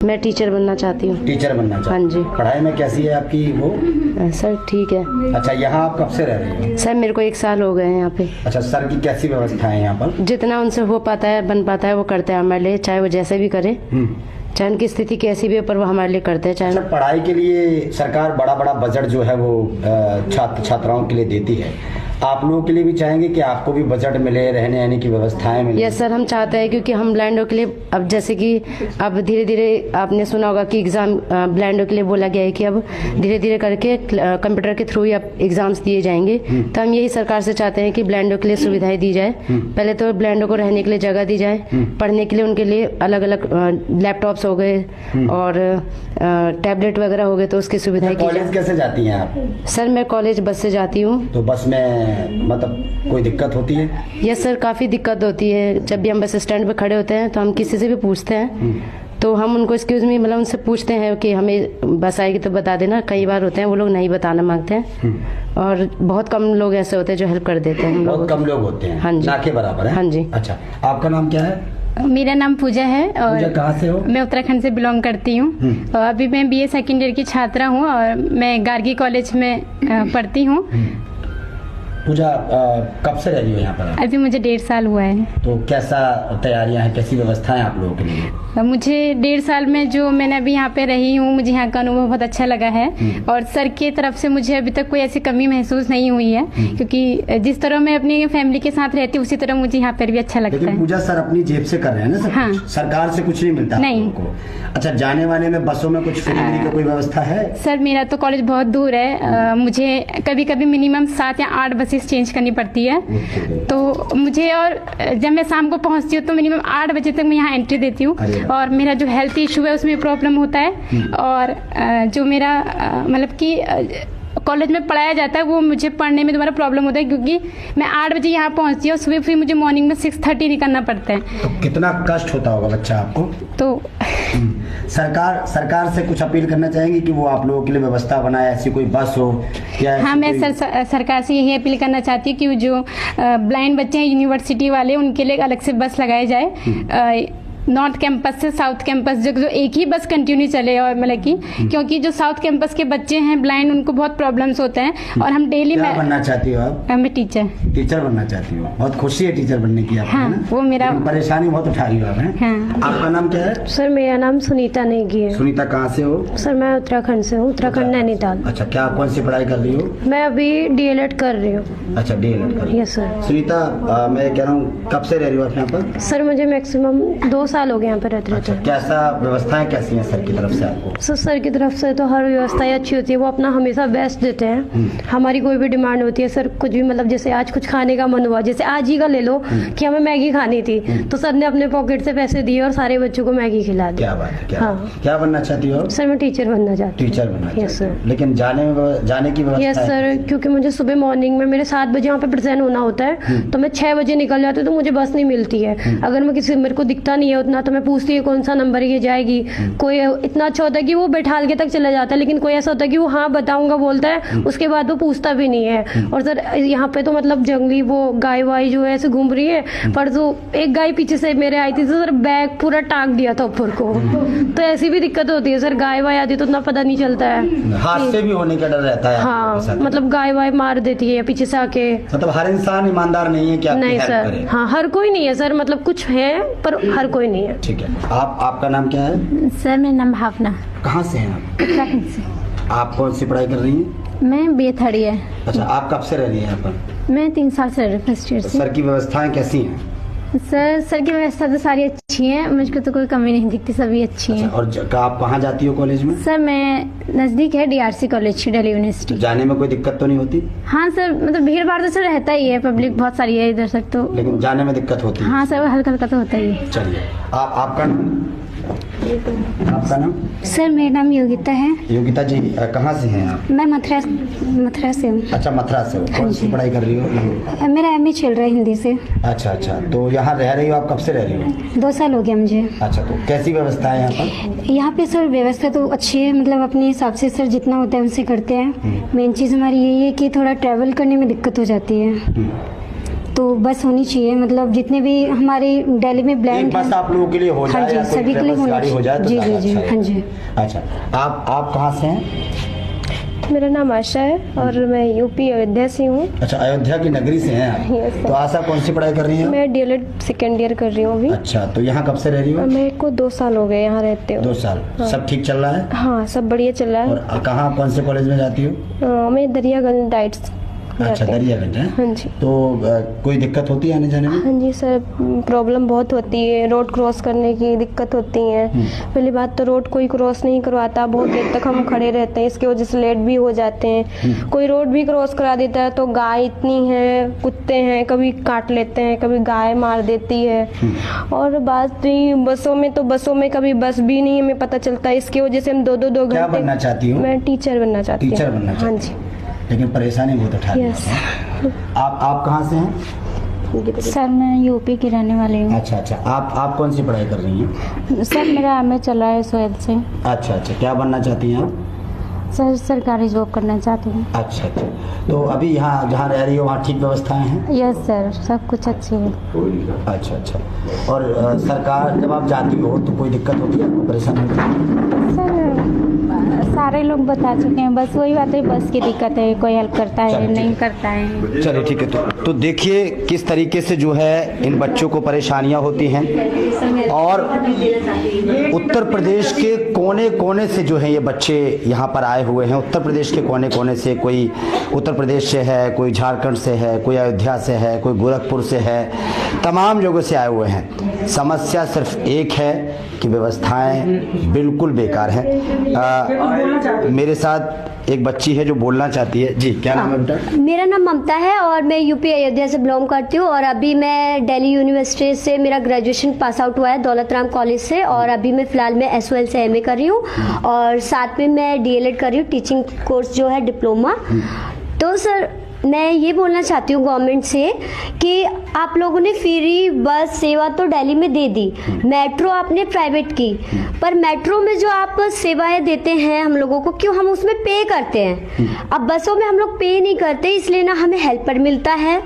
मैं टीचर बनना चाहती हूँ। टीचर बनना चाहती? हाँ जी। पढ़ाई में कैसी है आपकी वो? सर ठीक है। अच्छा, यहाँ आप कब से रह रही हो? सर मेरे को 1 साल हो गए हैं यहाँ पे। अच्छा, सर की कैसी व्यवस्था है यहाँ पर? जितना उनसे हो पाता है, बन पाता है, वो करते हैं हमारे लिए, चाहे वो जैसे भी करे, चाहे उनकी स्थिति कैसी भी हो, पर वो हमारे लिए करते हैं। चाहे अच्छा, पढ़ाई के लिए सरकार बड़ा बड़ा बजट जो है वो छात्र छात्राओं के लिए देती है, आप लोगों के लिए भी चाहेंगे कि आपको भी बजट मिले, रहने आने की व्यवस्थाएं मिले? यस सर, हम चाहते हैं, क्योंकि हम ब्लाइंडों के लिए अब जैसे कि अब धीरे धीरे आपने सुना होगा कि एग्जाम ब्लाइंडों के लिए बोला गया है कि अब धीरे धीरे करके कंप्यूटर के थ्रू ही अब एग्जाम्स दिए जाएंगे। तो हम यही सरकार से चाहते हैं कि ब्लाइंडों के लिए सुविधाएं दी जाए। पहले तो ब्लाइंडों को रहने के लिए जगह दी जाए, पढ़ने के लिए उनके लिए अलग अलग लैपटॉप्स हो गए और टैबलेट वगैरह हो गए, तो उसकी सुविधाएं की जाए। कॉलेज कैसे जाती हैं आप? सर मैं कॉलेज बस से जाती हूँ। तो बस में मतलब कोई दिक्कत होती है? यस सर, काफ़ी दिक्कत होती है। जब भी हम बस स्टैंड पे खड़े होते हैं तो हम किसी से भी पूछते हैं, तो हम उनको एक्सक्यूज मी मतलब उनसे पूछते हैं कि हमें बस आएगी तो बता देना। कई बार होते हैं वो लोग नहीं बताना मांगते हैं, और बहुत कम लोग ऐसे होते हैं जो हेल्प कर देते हैं। बहुत कम लोग होते हैं? हाँ जी। ना के बराबर है? हाँ जी। अच्छा, आपका नाम क्या है? मेरा नाम पूजा है और पूजा कहाँ से हो? मैं उत्तराखंड से बिलोंग करती हूँ। और अभी मैं BA सेकेंड ईयर की छात्रा हूँ और मैं गार्गी कॉलेज में पढ़ती हूँ। पूजा कब से रह रही हो यहाँ पर? अभी मुझे 1.5 साल हुआ है। तो कैसा तैयारियां हैं, कैसी व्यवस्थाएं आप लोगों के लिए? मुझे 1.5 साल में जो मैंने अभी यहाँ पे रही हूँ, मुझे यहाँ का अनुभव बहुत अच्छा लगा है और सर की तरफ से मुझे अभी तक कोई ऐसी कमी महसूस नहीं हुई है, क्योंकि जिस तरह मैं अपनी फैमिली के साथ रहती हूँ उसी तरह मुझे यहाँ पर भी अच्छा लगता लेकिन है। पूजा सर अपनी जेब से कर रहे हैं ना सब? हाँ। कुछ सरकार से कुछ नहीं मिलता नहीं। आपको? अच्छा, जाने वाने में बसों में कुछ फ्री का कोई व्यवस्था है? सर मेरा तो कॉलेज बहुत दूर है, मुझे कभी कभी मिनिमम 7 या 8 बसेस चेंज करनी पड़ती है। तो मुझे, और जब मैं शाम को पहुंचती हूँ तो मिनिमम 8 बजे तक मैं यहाँ एंट्री देती हूँ, और मेरा जो हेल्थ इशू है उसमें प्रॉब्लम होता है, और जो मेरा मतलब कि कॉलेज में पढ़ाया जाता है वो मुझे पढ़ने में दोबारा प्रॉब्लम होता है, क्योंकि मैं 8 बजे यहाँ पहुँचती हूँ, सुबह फिर मुझे मॉर्निंग में 6:30 निकलना पड़ता है। तो कितना कष्ट होता होगा बच्चा आपको? तो सरकार से कुछ अपील करना चाहेंगे कि वो आप लोगों के लिए व्यवस्था बनाए, ऐसी कोई बस हो या? हाँ, मैं सरकार से यही अपील करना चाहती हूँ कि जो ब्लाइंड बच्चे हैं यूनिवर्सिटी वाले, उनके लिए अलग से बस लगाए जाए, नॉर्थ कैंपस से साउथ कैंपस, जो एक ही बस कंटिन्यू चले, और मतलब कि क्योंकि जो साउथ कैंपस के बच्चे हैं ब्लाइंड, उनको बहुत प्रॉब्लम्स होते हैं, और हम डेली क्या बनना चाहती हो आप? मैं टीचर बनना चाहती हो? बहुत खुशी है टीचर बनने की आपको? हाँ, वो मेरा परेशानी बहुत उठा रही हो आप? हाँ। आपका नाम क्या है? सर मेरा नाम सुनीता नेगी है। सुनीता कहाँ से हो? सर मैं उत्तराखंड से हूँ, उत्तराखंड नैनीताल। अच्छा, क्या कौन सी पढ़ाई कर रही हो? मैं अभी DLED कर रही हूँ। अच्छा, DLED कर रही हो? Yes sir. सुनीता, मैं कह रहा हूँ कब से रह रही हो आप यहाँ पर? सर मुझे मैक्सिमम 2 साल हो गए यहाँ पर रहते। अच्छा, कैसा व्यवस्थाएं कैसी हैं सर की तरफ से आपको? सर की तरफ से तो हर व्यवस्थाएं अच्छी होती है, वो अपना हमेशा बेस्ट देते हैं। हमारी कोई भी डिमांड होती है सर, कुछ भी मतलब जैसे आज कुछ खाने का मन हुआ, जैसे आज ही का ले लो कि हमें मैगी खानी थी, तो सर ने अपने पॉकेट से पैसे दिए और सारे बच्चों को मैगी खिला दी। क्या बात है। हाँ। क्या बनना चाहती हो? सर मैं टीचर बनना चाहती हूँ। टीचर बनना? Yes sir. लेकिन जाने की व्यवस्था? यस सर, क्योंकि मुझे सुबह मॉर्निंग में मेरे 7 बजे यहाँ पे प्रेजेंट होना होता है, तो मैं 6 बजे निकल जाती हूँ, तो मुझे बस नहीं मिलती है। अगर मैं किसी मेरे को दिखता नहीं है उतना, तो मैं पूछती हूँ कौन सा नंबर ये जाएगी। कोई इतना अच्छा होता है कि वो बैठाल के तक चला जाता है, लेकिन कोई ऐसा होता है कि वो हाँ बताऊंगा बोलता है, उसके बाद वो पूछता भी नहीं है। और सर यहाँ पे तो मतलब जंगली वो गाय वाय जो है ऐसे घूम रही है, पर जो एक गाय पीछे से मेरे आई थी तो सर बैग पूरा टांग दिया था ऊपर को। तो ऐसी भी दिक्कत होती है सर, गाय वाय आती तो उतना पता नहीं चलता है, हादसे भी होने का डर रहता है। हाँ, मतलब गाय वाय मार देती है पीछे से आके। मतलब हर इंसान ईमानदार नहीं है कि आपकी नहीं हेल्प सर, करे? हाँ हर कोई नहीं है सर, मतलब कुछ है पर हर कोई नहीं है। ठीक है, आपका नाम क्या है? सर मेरा नाम भावना। कहाँ से हैं आप? उत्तराखंड से। आप कौन सी पढ़ाई कर रही हैं? मैं BA थर्ड ईयर। अच्छा, आप कब से रह रही हैं यहाँ पर? मैं 3 साल से रह रही हूँ, फर्स्ट ईयर से। सर की व्यवस्थाएं कैसी हैं? सर की व्यवस्था तो सारी अच्छी है, मुझको तो कोई कमी नहीं दिखती, सभी अच्छी है। और आप कहाँ जाती हो कॉलेज में? सर मैं नज़दीक है DRC कॉलेज, दिल्ली यूनिवर्सिटी। जाने में कोई दिक्कत तो नहीं होती? हाँ सर, मतलब भीड़ भाड़ तो सर रहता ही है, पब्लिक बहुत सारी है इधर तक, तो लेकिन जाने में दिक्कत होती है? हाँ सर, हल्का हल्का तो होता ही है। चलिए, आपका नाम? सर मेरा नाम योगिता है। योगिता जी, कहाँ से हैं आप? मैं मथुरा से हूँ। अच्छा, मथुरा से हो। कौन सी पढ़ाई कर रही हो? मेरा MA चल रहा है हिंदी से। अच्छा, तो यहाँ रह रही हो आप? कब से रह रही हो? 2 साल हो गया मुझे। अच्छा, तो कैसी व्यवस्था है यहाँ पर? यहाँ पे सर व्यवस्था तो अच्छी है, मतलब अपने हिसाब से सर जितना होता है उनसे करते हैं। मेन चीज़ हमारी यही है कि थोड़ा ट्रैवल करने में दिक्कत हो जाती है, तो बस होनी चाहिए, मतलब जितने भी हमारे दिल्ली में ब्लैंड बस आप लोगों के लिए हो जाए, हाँ जी, या कोई सभी के लिए ट्रेवल्स गाड़ी हो जाए तो जी ज़्यादा जी जी अच्छा हाँ है। जी। अच्छा, आप कहाँ से हैं? मेरा नाम आशा है और मैं यूपी अयोध्या से हूँ। अच्छा, अयोध्या की नगरी से हैं आप। Yes, sir। तो आशा कौन सी पढ़ाई कर रही हैं? मैं डीएलएड सेकेंड ईयर कर रही हूँ अभी। अच्छा, तो यहाँ कब से रह रही हो? मेरे को 2 साल हो गए यहाँ रहते हो। 2 साल। हाँ। सब ठीक चल रहा है? हाँ, सब बढ़िया चल रहा है। और कहाँ, कौन से कॉलेज में जाती हो? मैं दरियागंज डाइट्स अच्छा, दरियागंज है। हाँ जी। तो कोई दिक्कत होती है आने जाने में? हाँ जी सर, प्रॉब्लम बहुत होती है, रोड क्रॉस करने की दिक्कत होती है। पहली बात तो रोड कोई क्रॉस नहीं करवाता, बहुत देर तक हम खड़े रहते हैं, इसकी वजह से लेट भी हो जाते हैं। कोई रोड भी क्रॉस करा देता है तो गाय इतनी है, कुत्ते हैं, कभी काट लेते हैं, कभी गाय मार देती है। और बात रही बसों में, तो बसों में कभी बस भी नहीं हमें पता चलता, इसकी वजह से हम 2-2 क्या घंटे। बनना चाहती हो? मैं टीचर बनना चाहती हूँ। टीचर बनना चाहती हाँ हो? जी। लेकिन परेशानी बहुत उठा रही यस। है। आप कहाँ से हैं? सर मैं यूपी की रहने वाली हूँ। अच्छा अच्छा, आप कौन सी पढ़ाई कर रही हैं? सर मेरा एमए चल रहा है सुहेल से। अच्छा अच्छा, क्या बनना चाहती हैं आप? सर सरकारी जॉब करना चाहती हूँ। अच्छा अच्छा, तो अभी यहाँ जहाँ रह रही हो वहाँ ठीक व्यवस्थाएं हैं? यस सर, सब कुछ अच्छी है। अच्छा अच्छा, और सरकार जब आप जाती हो तो कोई दिक्कत होती है, आपको परेशानी होती है? सर सारे लोग बता चुके हैं, बस वही बात है, बस की दिक्कत है, कोई हेल्प करता है चलो, नहीं करता है। चलिए ठीक है। तो देखिए किस तरीके से जो है इन बच्चों को परेशानियां होती हैं, और उत्तर प्रदेश के कोने कोने से जो है ये बच्चे यहाँ पर आए हुए हैं। उत्तर प्रदेश के कोने कोने से, कोई उत्तर प्रदेश से है, कोई झारखंड से है, कोई अयोध्या से है, कोई गोरखपुर से है, तमाम जगहों से आए हुए हैं। समस्या सिर्फ एक है कि व्यवस्थाएं बिल्कुल बेकार हैं। मेरे साथ एक बच्ची है जो बोलना चाहती है। जी, क्या नाम है बेटा? मेरा नाम ममता है और मैं यूपी अयोध्या से बिलोंग करती हूँ, और अभी मैं दिल्ली यूनिवर्सिटी से मेरा ग्रेजुएशन पास आउट हुआ है दौलत राम कॉलेज से, और अभी मैं फ़िलहाल मैं एसओएल से एमए कर रही हूँ, और साथ में मैं डीएलएड कर रही हूँ, टीचिंग कोर्स जो है डिप्लोमा। तो सर मैं ये बोलना चाहती हूँ गवर्नमेंट से कि आप लोगों ने फ्री बस सेवा तो दिल्ली में दे दी, मेट्रो आपने प्राइवेट की, पर मेट्रो में जो आप सेवाएं देते हैं हम लोगों को, क्यों हम उसमें पे करते हैं? अब बसों में हम लोग पे नहीं करते, इसलिए ना हमें हेल्पर मिलता है,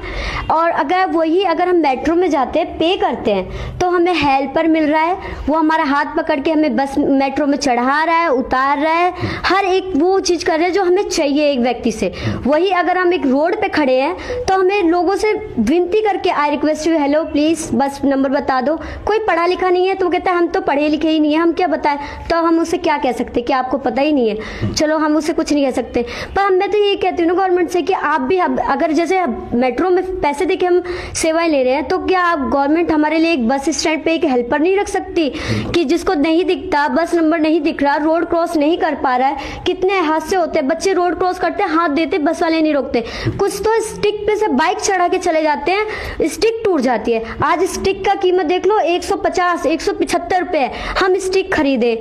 और अगर हम मेट्रो में जाते हैं पे करते हैं तो हमें हेल्पर मिल रहा है, वो हमारा हाथ पकड़ के हमें बस मेट्रो में चढ़ा रहा है, उतार रहा है, हर एक वो चीज़ कर रहा है जो हमें चाहिए एक व्यक्ति से। वही अगर हम एक रोड पे खड़े हैं तो हमें लोगों से विनती करके, I request you, hello please बस नंबर बता दो। कोई पढ़ा लिखा नहीं है तो वो कहता है हम तो पढ़े लिखे ही नहीं है, हम क्या बताएं? तो हम उसे क्या कह सकते कि आपको पता ही नहीं है? चलो हम उसे कुछ नहीं कह सकते, पर मैं तो ये कहती हूँ ना गवर्नमेंट से कि आप भी अगर जैसे मेट्रो में पैसे देके हम सेवाएं ले रहे हैं, तो क्या आप गवर्नमेंट हमारे लिए एक बस स्टैंड पे एक हेल्पर नहीं रख सकती कि जिसको नहीं दिखता, बस नंबर नहीं दिख रहा, रोड क्रॉस नहीं कर पा रहा है? कितने हादसे होते हैं, बच्चे रोड क्रॉस करते हैं, हाथ देते, बस वाले नहीं रोकते, कुछ तो स्टिक पे से बाइक चढ़ा के चले जाते हैं, स्टिक टूट जाती है। आज स्टिक का कीमत देख लो 150 175 रुपए, हम स्टिक खरीदे,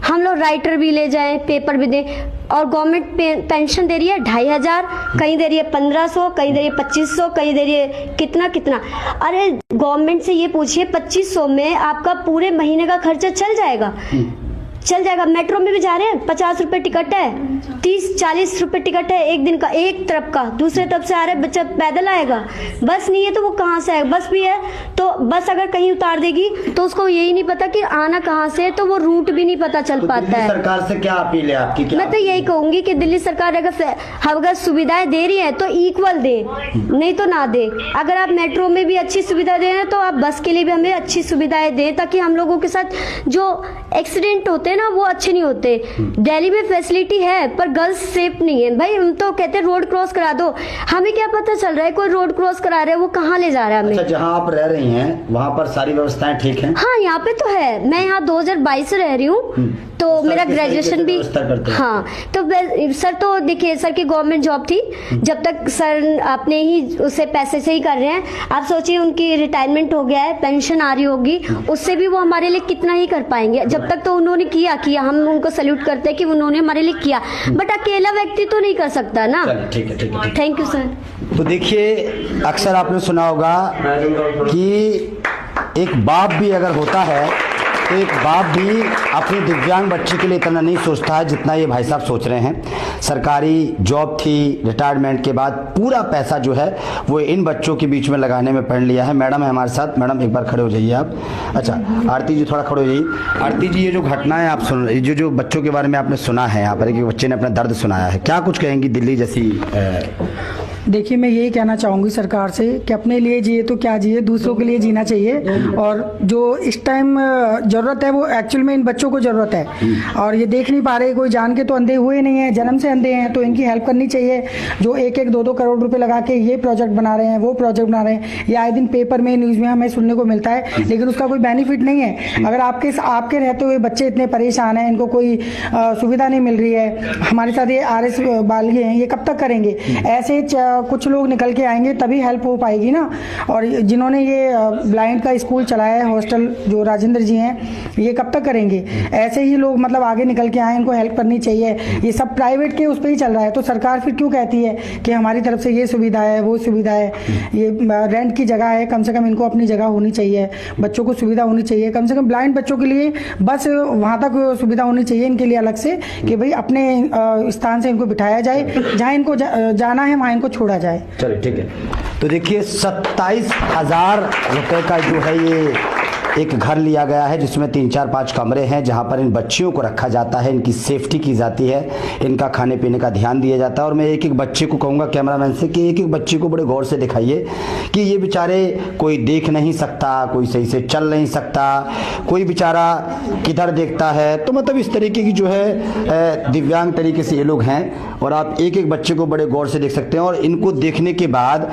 हम लोग राइटर भी ले जाएं, पेपर भी दें, और गवर्नमेंट पेंशन दे रही है 2500, कहीं दे रही है 1500, कहीं दे रही है 2500, कहीं दे रही है कितना कितना। अरे गवर्नमेंट से ये पूछिए 2500 में आपका पूरे महीने का खर्चा चल जाएगा? चल जाएगा। मेट्रो में भी जा रहे हैं, 50 रुपए टिकट है, 30-40 रुपए टिकट है एक दिन का, एक तरफ का, दूसरे तरफ से आ रहा है बच्चा पैदल आएगा। बस नहीं है तो वो कहाँ से आएगा? बस भी है तो बस अगर कहीं उतार देगी तो उसको यही नहीं पता कि आना कहाँ से है, तो वो रूट भी नहीं पता चल पाता है। सरकार से क्या अपील है आपकी? मैं तो यही कहूंगी कि दिल्ली सरकार अगर सुविधाएं दे रही है तो इक्वल दे, नहीं तो ना दे। अगर आप मेट्रो में भी अच्छी सुविधा दे रहे हैं तो आप बस के लिए भी हमें अच्छी सुविधाएं दें, ताकि हम लोगों के साथ जो एक्सीडेंट होते हैं ना वो अच्छे नहीं होते। दिल्ली में फैसिलिटी है पर गर्ल्स सेफ नहीं है भाई। हम तो कहते हैं रोड क्रॉस करा दो, हमें क्या पता चल रहा है कोई रोड क्रॉस करा रहा है वो कहाँ ले जा रहा है हमें। अच्छा, जहाँ आप रह रही हैं वहाँ पर सारी व्यवस्थाएं ठीक हैं? हाँ, यहाँ पे तो है। मैं यहाँ 2022 से रह रही हूँ, तो मेरा ग्रेजुएशन भी, हाँ, तो सर तो देखिए सर की गवर्नमेंट जॉब थी, जब तक सर अपने ही उसे पैसे से ही कर रहे हैं। आप सोचिए उनकी रिटायरमेंट हो गया है, पेंशन आ रही होगी, उससे भी वो हमारे लिए कितना ही कर पाएंगे। जब तक तो उन्होंने किया, हम उनको सैल्यूट करते हैं कि उन्होंने हमारे लिए किया, बट अकेला व्यक्ति तो नहीं कर सकता ना। ठीक है, ठीक है। Thank you sir. तो देखिए, अक्सर आपने सुना होगा कि एक बाप भी अगर होता है तो एक बाप भी अपने दिव्यांग बच्चे के लिए इतना नहीं सोचता है जितना ये भाई साहब सोच रहे हैं। सरकारी जॉब थी, रिटायरमेंट के बाद पूरा पैसा जो है वो इन बच्चों के बीच में लगाने में पड़ लिया है। मैडम है हमारे साथ। मैडम एक बार खड़े हो जाइए आप। अच्छा आरती जी थोड़ा खड़े हो जाइए। आरती जी, ये जो घटना है आप सुन, जो बच्चों के बारे में आपने सुना है यहाँ पर, एक बच्चे ने अपना दर्द सुनाया है, क्या कुछ कहेंगी दिल्ली जैसी? देखिए, मैं यही कहना चाहूँगी सरकार से कि अपने लिए जिए तो क्या जिए, दूसरों के लिए जीना चाहिए। और जो इस टाइम ज़रूरत है वो एक्चुअल में इन बच्चों को ज़रूरत है, और ये देख नहीं पा रहे, कोई जान के तो अंधे हुए नहीं हैं, जन्म से अंधे हैं, तो इनकी हेल्प करनी चाहिए। जो 1-1, 2-2 करोड़ रुपए लगा के ये प्रोजेक्ट बना रहे हैं, वो प्रोजेक्ट बना रहे हैं, ये आए दिन पेपर में, न्यूज़ में हमें सुनने को मिलता है, लेकिन उसका कोई बेनिफिट नहीं है। अगर आपके रहते हुए बच्चे इतने परेशान हैं, इनको कोई सुविधा नहीं मिल रही है, हमारे साथ ये RS बालिगे हैं, ये कब तक करेंगे? ऐसे कुछ लोग निकल के आएंगे तभी हेल्प हो पाएगी ना। और जिन्होंने ये ब्लाइंड का स्कूल चलाया है, हॉस्टल, जो राजेंद्र जी हैं, ये कब तक करेंगे? ऐसे ही लोग मतलब आगे निकल के आए, इनको हेल्प करनी चाहिए। ये सब प्राइवेट के उस पर ही चल रहा है, तो सरकार फिर क्यों कहती है कि हमारी तरफ से ये सुविधा है, वो सुविधा है? ये रेंट की जगह है, कम से कम इनको अपनी जगह होनी चाहिए, बच्चों को सुविधा होनी चाहिए। कम से कम ब्लाइंड बच्चों के लिए बस वहाँ तक सुविधा होनी चाहिए इनके लिए अलग से, कि भाई अपने स्थान से इनको बिठाया जाए, जहाँ इनको जाना है वहाँ इनको छोड़ा जाए। चलिए ठीक है। तो देखिए 27,000 रुपए का जो है ये एक घर लिया गया है, जिसमें 3-4-5 कमरे हैं, जहां पर इन बच्चियों को रखा जाता है, इनकी सेफ्टी की जाती है, इनका खाने पीने का ध्यान दिया जाता है। और मैं एक एक बच्चे को कहूँगा कैमरामैन से कि एक एक बच्चे को बड़े गौर से दिखाइए कि ये बेचारे कोई देख नहीं सकता, कोई सही से चल नहीं सकता, कोई बेचारा किधर देखता है। तो मतलब इस तरीके की जो है दिव्यांग तरीके से ये लोग हैं, और आप एक एक बच्चे को बड़े गौर से देख सकते हैं। और इनको देखने के बाद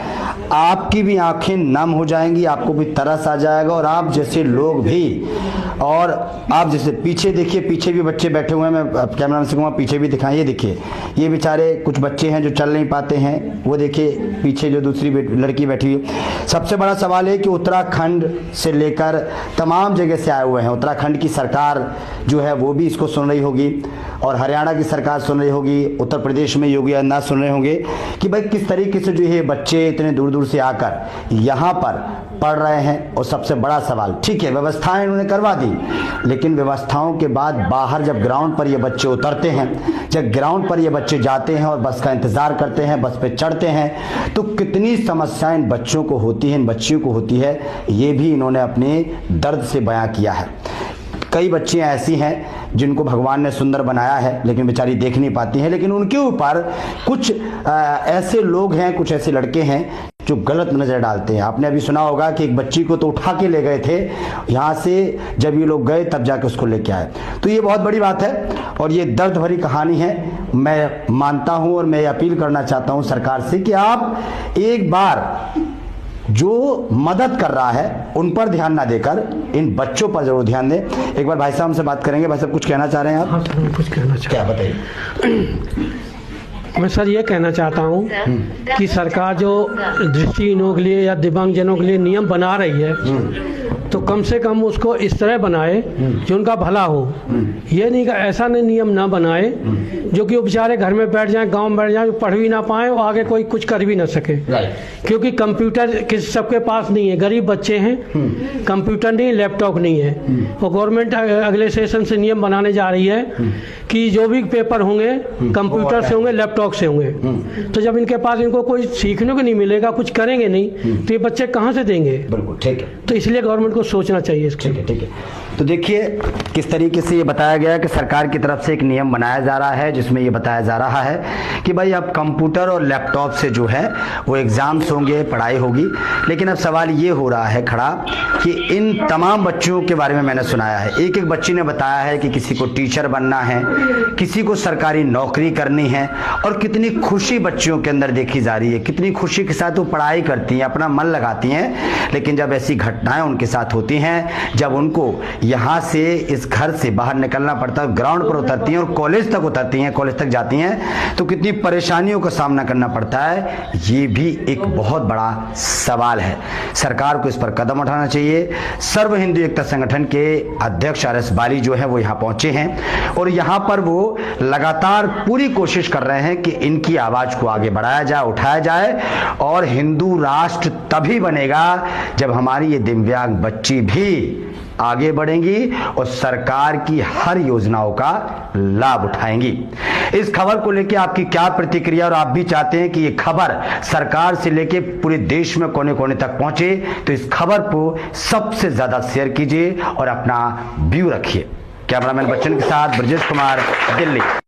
आपकी भी आंखें नम हो जाएंगी, आपको भी तरस आ जाएगा, और आप जैसे लोग भी, और आप जैसे पीछे देखिए, पीछे भी बच्चे बैठे हुए हैं, मैं कैमरामैन से कहूँगा पीछे भी दिखाएं। ये देखिए, ये बेचारे कुछ बच्चे हैं जो चल नहीं पाते हैं, वो देखिए पीछे जो दूसरी लड़की बैठी हुई। सबसे बड़ा सवाल है कि उत्तराखंड से लेकर तमाम जगह से आए हुए हैं। उत्तराखंड की सरकार जो है वो भी इसको सुन रही होगी, और हरियाणा की सरकार सुन रही होगी, उत्तर प्रदेश में योगी आदित्यनाथ सुन रहे होंगे कि भाई किस तरीके से जो ये बच्चे इतने दूर दूर से आकर यहाँ पर पढ़ रहे हैं। और सबसे बड़ा सवाल, ठीक है व्यवस्थाएं इन्होंने करवा दी, लेकिन व्यवस्थाओं के बाद बाहर जब ग्राउंड पर ये बच्चे उतरते हैं, जब ग्राउंड पर ये बच्चे जाते हैं और बस का इंतजार करते हैं, बस पे चढ़ते हैं, तो कितनी समस्याएं इन बच्चों को होती हैं, इन बच्चियों को होती है, ये भी इन्होंने अपने दर्द से बयां किया है। कई बच्चियां ऐसी हैं जिनको भगवान ने सुंदर बनाया है, लेकिन बेचारी देख नहीं पाती हैं, लेकिन उनके ऊपर कुछ ऐसे लोग हैं, कुछ ऐसे लड़के हैं जो गलत नजर डालते हैं। आपने अभी सुना होगा कि एक बच्ची को तो उठा के ले गए थे यहाँ से, जब ये लोग गए तब जाके उसको लेके आए। तो ये बहुत बड़ी बात है, और ये दर्द भरी कहानी है। मैं मानता हूँ और मैं अपील करना चाहता हूँ सरकार से कि आप एक बार जो मदद कर रहा है उन पर ध्यान ना देकर इन बच्चों पर जरूर ध्यान दें। एक बार भाई साहब से बात करेंगे। भाई साहब कुछ कहना चाह रहे हैं आप? हाँ सर, कुछ कहना चाह क्या बताइए। मैं सर ये कहना चाहता हूँ कि सरकार जो दृष्टिहीनों के लिए या दिव्यांगजनों के लिए नियम बना रही है, तो कम से कम उसको इस तरह बनाए जो उनका भला हो। ये नहीं कि ऐसा नहीं नियम ना बनाए जो कि वो बेचारे घर में बैठ जाएं, गांव में बैठ जाएं, पढ़ भी ना पाएं और आगे कोई कुछ कर भी ना सके। क्योंकि कंप्यूटर किस सबके पास नहीं है, गरीब बच्चे हैं, कंप्यूटर नहीं, लैपटॉप नहीं है। और गवर्नमेंट अगले सेशन से नियम बनाने जा रही है कि जो भी पेपर होंगे कंप्यूटर से होंगे, लैपटॉप से होंगे। तो जब इनके पास इनको कोई सीखने को नहीं मिलेगा, कुछ करेंगे नहीं, तो ये बच्चे कहाँ से देंगे? बिल्कुल ठीक है। तो इसलिए गवर्नमेंट को सोचना चाहिए इसको। ठीक है, ठीक है। तो देखिए किस तरीके से ये बताया गया है कि सरकार की तरफ से एक नियम बनाया जा रहा है, जिसमें ये बताया जा रहा है कि भाई अब कंप्यूटर और लैपटॉप से जो है वो एग्जाम्स होंगे, पढ़ाई होगी। लेकिन अब सवाल ये हो रहा है खड़ा कि इन तमाम बच्चों के बारे में मैंने सुनाया है, एक एक बच्ची ने बताया है कि किसी को टीचर बनना है, किसी को सरकारी नौकरी करनी है, और कितनी खुशी बच्चियों के अंदर देखी जा रही है, कितनी खुशी के साथ वो पढ़ाई करती हैं, अपना मन लगाती हैं। लेकिन जब ऐसी घटनाएं उनके साथ होती हैं, जब उनको यहाँ से इस घर से बाहर निकलना पड़ता है, ग्राउंड पर उतरती हैं और कॉलेज तक उतरती हैं, कॉलेज तक जाती हैं, तो कितनी परेशानियों का सामना करना पड़ता है, ये भी एक बहुत बड़ा सवाल है। सरकार को इस पर कदम उठाना चाहिए। सर्व हिंदू एकता संगठन के अध्यक्ष RS बाली जो है वो यहाँ पहुंचे हैं, और यहाँ पर वो लगातार पूरी कोशिश कर रहे हैं कि इनकी आवाज को आगे बढ़ाया जाए, उठाया जाए। और हिंदू राष्ट्र तभी बनेगा जब हमारी ये दिव्यांग बच्ची भी आगे बढ़ेंगी और सरकार की हर योजनाओं का लाभ उठाएंगी। इस खबर को लेकर आपकी क्या प्रतिक्रिया, और आप भी चाहते हैं कि ये खबर सरकार से लेकर पूरे देश में कोने कोने तक पहुंचे, तो इस खबर को सबसे ज्यादा शेयर कीजिए और अपना व्यू रखिए। कैमरामैन बच्चन के साथ ब्रजेश कुमार, दिल्ली।